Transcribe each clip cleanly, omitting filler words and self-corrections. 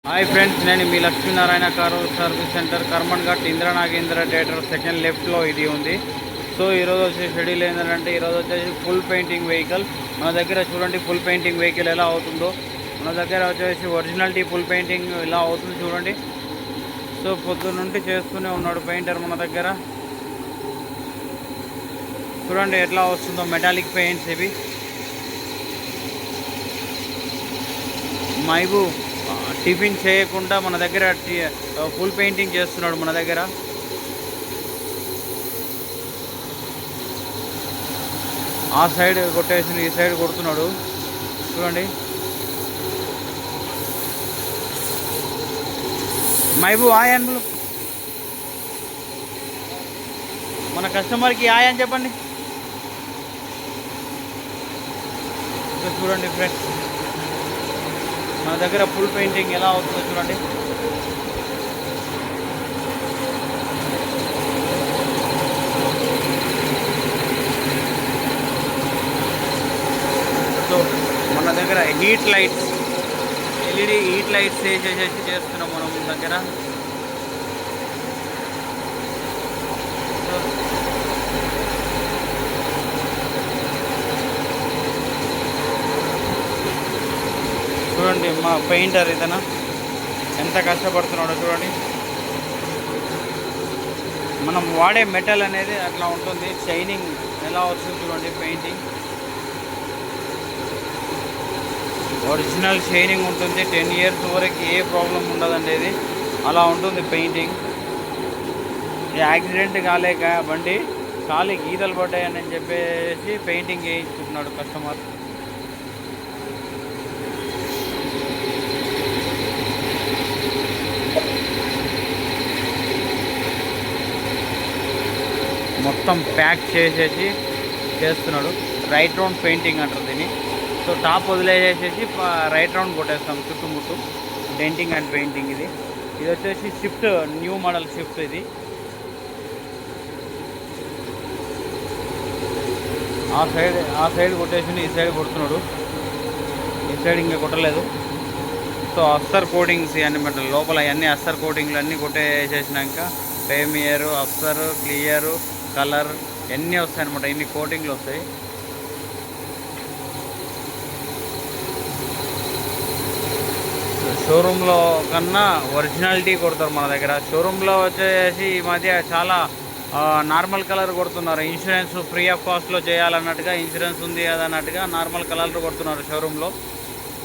Hi friends, నేను మీ Lakshminarayana car service centre Karman Ghat Indra Nagendra theatre second లెఫ్ట్లో ఇది ఉంది. సో ఈరోజు వచ్చే షెడ్యూల్ ఏంటంటే, ఈరోజు వచ్చేసి ఫుల్ పెయింటింగ్ వెహికల్ మన దగ్గర చూడండి. ఫుల్ పెయింటింగ్ వెహికల్ ఎలా అవుతుందో మన దగ్గర వచ్చేసి ఒరిజినాలిటీ ఫుల్ పెయింటింగ్ ఇలా అవుతుంది చూడండి. సో పొద్దున్న నుండి చేస్తూనే ఉన్నాడు పెయింటర్ మన దగ్గర. చూడండి ఎట్లా వస్తుందో మెటాలిక్ పెయింట్స్ ఇవి. మైబు టిఫిన్ చేయకుండా మన దగ్గర ఫుల్ పెయింటింగ్ చేస్తున్నాడు మన దగ్గర. ఆ సైడ్ కొట్టేసి ఈ సైడ్ కొడుతున్నాడు చూడండి. మైబు ఆయ్ అని మన కస్టమర్కి ఆయ్ అని చెప్పండి. చూడండి ఫ్రెండ్స్, మన దగ్గర ఫుల్ పెయింటింగ్ ఎలా అవుతుందో చూడండి. సో మన దగ్గర heat lights, LED heat lights వేసేసి చేస్తున్నాం మనం మన దగ్గర. చూడండి మా పెయింటర్ ఇతను ఎంత కష్టపడుతున్నాడో చూడండి. మనం వాడే మెటల్ అనేది అట్లా ఉంటుంది, షైనింగ్ ఎలా వస్తుంది చూడండి. పెయింటింగ్ ఒరిజినల్ షైనింగ్ ఉంటుంది. 10 years వరకు ఏ ప్రాబ్లం ఉండదండి. ఇది అలా ఉంటుంది పెయింటింగ్. యాక్సిడెంట్ కాలేక బండి ఖాళీ గీతలు పడ్డాయని చెప్పేసి పెయింటింగ్ వేయించుకుంటున్నాడు కస్టమర్. మొత్తం ప్యాక్ చేసేసి చేస్తున్నాడు. రైట్ రౌండ్ పెయింటింగ్ అంటారు దీన్ని. సో టాప్ వదిలేసేసి రైట్ రౌండ్ కొట్టేస్తాం చుట్టుముట్టు. డెంటింగ్ అండ్ పెయింటింగ్ ఇది. ఇది వచ్చేసి షిఫ్ట్, న్యూ మోడల్ షిఫ్ట్ ఇది. ఆ సైడ్ కొట్టేసి ఈ సైడ్ కొడుతున్నాడు. ఈ సైడ్ ఇంకా కొట్టలేదు. సో అస్సర్ కోటింగ్స్ ఇవన్నీ మెటల్ లోపల అవన్నీ అస్సర్ కోటింగ్లు అన్నీ కొట్టేసేసినాక ప్రీమియర్, అస్సర్, క్లియర్, కలర్ ఎన్ని వస్తాయి అనమాట. ఇన్ని కోటింగ్లు వస్తాయి. షోరూంలో కన్నా ఒరిజినాలిటీ కొడతారు మన దగ్గర. షోరూంలో వచ్చేసి ఈ మధ్య చాలా నార్మల్ కలర్ కొడుతున్నారు. ఇన్సూరెన్స్ ఫ్రీ ఆఫ్ కాస్ట్లో చేయాలన్నట్టుగా, ఇన్సూరెన్స్ ఉంది అదన్నట్టుగా నార్మల్ కలర్లు కొడుతున్నారు షోరూంలో.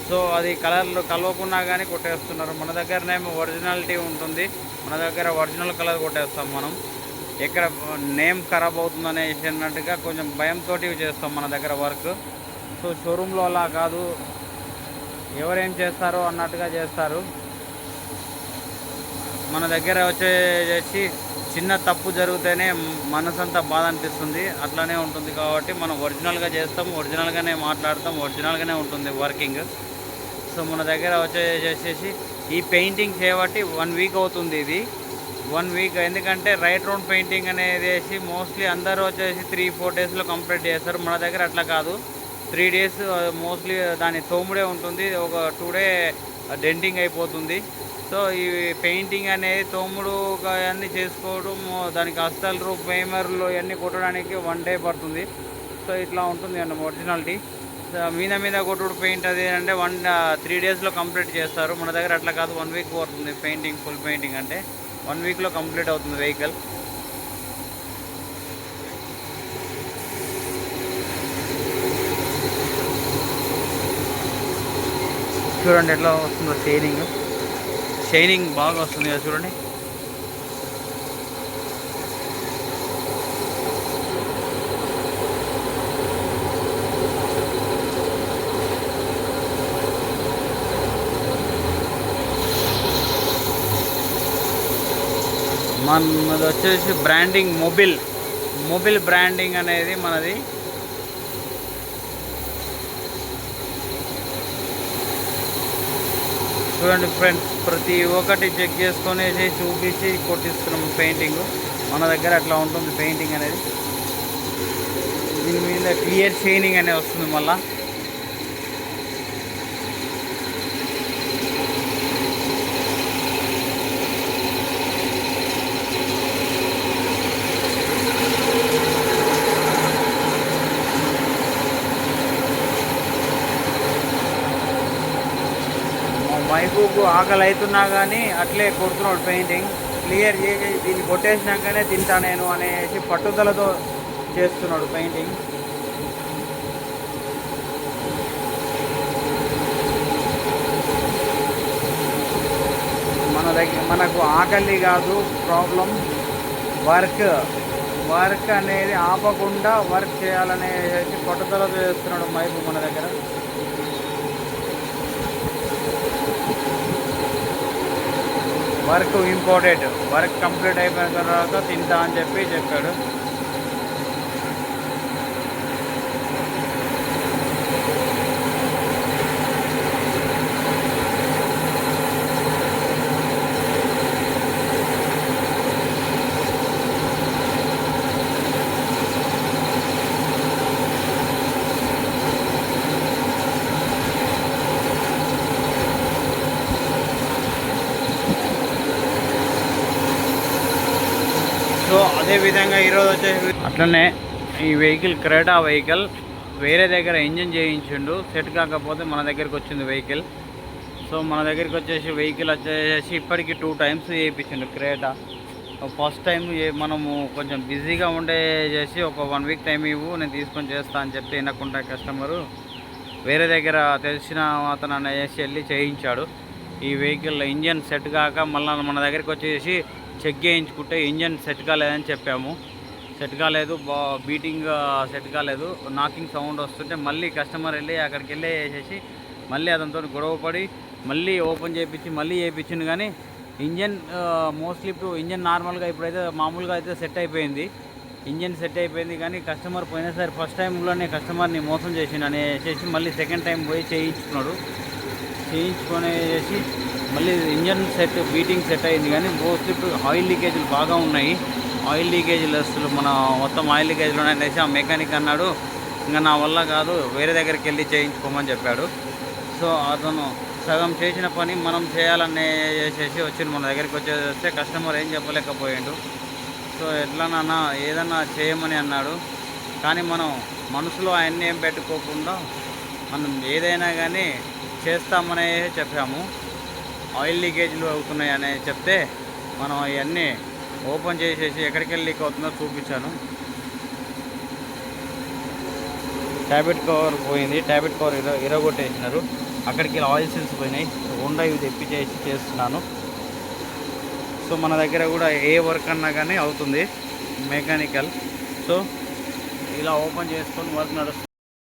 సో అది కలర్లు కలవకున్నా కానీ కొట్టేస్తున్నారు. మన దగ్గరనేమో ఒరిజినాలిటీ ఉంటుంది. మన దగ్గర ఒరిజినల్ కలర్ కొట్టేస్తాం మనం. ఎక్కడ నేమ్ ఖరాబ్ అవుతుందనేసి అన్నట్టుగా కొంచెం భయంతో చేస్తాం మన దగ్గర వర్క్. సో షోరూంలో అలా కాదు, ఎవరేం చేస్తారో అన్నట్టుగా చేస్తారు. మన దగ్గర వచ్చేసి చిన్న తప్పు జరిగితేనే మనసంతా బాధ అనిపిస్తుంది. అట్లానే ఉంటుంది కాబట్టి మనం ఒరిజినల్గా చేస్తాం, ఒరిజినల్గానే మాట్లాడతాం, ఒరిజినల్గానే ఉంటుంది వర్కింగ్. సో మన దగ్గర వచ్చేసేసి ఈ పెయింటింగ్ చేయబట్టి 1 week అవుతుంది. ఇది 1 week. ఎందుకంటే రైట్ రౌండ్ పెయింటింగ్ అనేది వేసి మోస్ట్లీ అందరూ వచ్చేసి 3-4 daysలో కంప్లీట్ చేస్తారు. మన దగ్గర అట్లా కాదు, 3 days మోస్ట్లీ దాని తోముడే ఉంటుంది. ఒక 2 day డెంటింగ్ అయిపోతుంది. సో ఈ పెయింటింగ్ అనేది తోముడు అన్నీ చేసుకోవడం, దానికి అస్తలు, ప్రైమర్లు ఇవన్నీ కొట్టడానికి 1 day పడుతుంది. సో ఇట్లా ఉంటుంది అన్న ఒరిజినాలిటీ. మీద కొట్టుడు పెయింట్ అది అంటే 3 daysలో కంప్లీట్ చేస్తారు. మన దగ్గర అట్లా కాదు, 1 week పడుతుంది పెయింటింగ్. ఫుల్ పెయింటింగ్ అంటే 1 weekలో కంప్లీట్ అవుతుంది వెహికల్. చూడండి ఎట్లా వస్తుందో షైనింగ్ బాగా వస్తుంది కదా చూడండి. మనది వచ్చేసి బ్రాండింగ్ మొబిల్ బ్రాండింగ్ అనేది మనది. చూడండి ఫ్రెండ్స్, ప్రతి ఒక్కటి చెక్ చేసుకొని చూపించి కొట్టిస్తున్నాం పెయింటింగ్. మన దగ్గర అట్లా ఉంటుంది పెయింటింగ్ అనేది. దీని మీద క్లియర్ షైనింగ్ అనేది వస్తుంది మళ్ళా. బాబుకు ఆకలి అవుతున్నా కానీ అట్లే కొడుతున్నాడు పెయింటింగ్. క్లియర్ చేసి దీన్ని కొట్టేసినాకనే తింటా నేను అనేసి పట్టుదలతో చేస్తున్నాడు పెయింటింగ్. మనకు ఆకలి కాదు ప్రాబ్లం, వర్క్ అనేది ఆపకుండా వర్క్ చేయాలనేసి పట్టుదలతో చేస్తున్నాడు మైపు మన దగ్గర. వర్క్ ఇంపార్టెంట్, వర్క్ కంప్లీట్ అయిపోయిన తర్వాత తింటా అని చెప్పాడు. సో అదేవిధంగా ఈరోజు వచ్చేసి అట్లనే ఈ వెహికల్ క్రెటా వెహికల్ వేరే దగ్గర ఇంజన్ చేయించిండు, సెట్ కాకపోతే మన దగ్గరికి వచ్చింది వెహికల్. సో మన దగ్గరికి వచ్చేసి వెహికల్ వచ్చేసి ఇప్పటికి 2 times చేయించిండు క్రెటా. ఫస్ట్ టైం మనము కొంచెం బిజీగా చేసి ఒక 1 week టైం ఇవ్వు నేను తీసుకొని చేస్తా అని చెప్తే వినకుండా కస్టమరు వేరే దగ్గర తెలిసిన అతను అనేసి వెళ్ళి చేయించాడు. ఈ వెహికల్ ఇంజన్ సెట్ కాక మళ్ళీ మన దగ్గరికి వచ్చేసి చెక్ చేయించుకుంటే ఇంజన్ సెట్ కాలేదని చెప్పాము. సెట్ కాలేదు, బీటింగ్ సెట్ కాలేదు, నాకింగ్ సౌండ్ వస్తుంటే మళ్ళీ కస్టమర్ వెళ్ళి అక్కడికి వెళ్ళి వేసేసి మళ్ళీ అతనితో గొడవపడి మళ్ళీ ఓపెన్ చేయించి మళ్ళీ చేయించింది. కానీ ఇంజన్ మోస్ట్లీ ఇప్పుడు ఇంజన్ నార్మల్గా ఇప్పుడైతే మామూలుగా అయితే సెట్ అయిపోయింది, ఇంజన్ సెట్ అయిపోయింది. కానీ కస్టమర్ పోయినసారి ఫస్ట్ టైంలోనే కస్టమర్ని మోసం చేసిండు అనేసి మళ్ళీ సెకండ్ టైం పోయి చేయించుకున్నాడు. చేయించుకొనేసి మళ్ళీ ఇంజన్ సెట్ బీటింగ్ సెట్ అయింది. కానీ మోస్ట్లీ ఇప్పుడు ఆయిల్ లీకేజీలు బాగా ఉన్నాయి. ఆయిల్ లీకేజీలు అసలు మన మొత్తం ఆయిల్ లీకేజీలు ఉన్నాయనేసి ఆ మెకానిక్ అన్నాడు, ఇంకా నా వల్ల కాదు వేరే దగ్గరికి వెళ్ళి చేయించుకోమని చెప్పాడు. సో అతను సగం చేసిన పని మనం చేయాలనే చేసేసి వచ్చింది మన దగ్గరికి వచ్చేస్తే కస్టమర్ ఏం చెప్పలేకపోయాడు. సో ఎట్లానన్నా ఏదన్నా చేయమని అన్నాడు. కానీ మనం మనసులో అవన్నీ ఏం పెట్టుకోకుండా మనం ఏదైనా కానీ చేస్తామనే చెప్పాము. ఆయిల్ లీకేజీలు అవుతున్నాయి అని చెప్తే మనం అవన్నీ ఓపెన్ చేసేసి ఎక్కడికి వెళ్ళి లీక్ అవుతుందో చూపించాను. ట్యాబ్లెట్ కవర్ పోయింది, ట్యాబ్లెట్ కవర్ ఇరగొట్టేసినారు, అక్కడికి ఆయిల్ సెల్స్ పోయినాయి. హోండా ఇవి తెప్పి చేస్తున్నాను. సో మన దగ్గర కూడా ఏ వర్క్ అన్నా కానీ అవుతుంది మెకానికల్. సో ఇలా ఓపెన్ చేసుకొని వర్క్ నడుస్తుంది.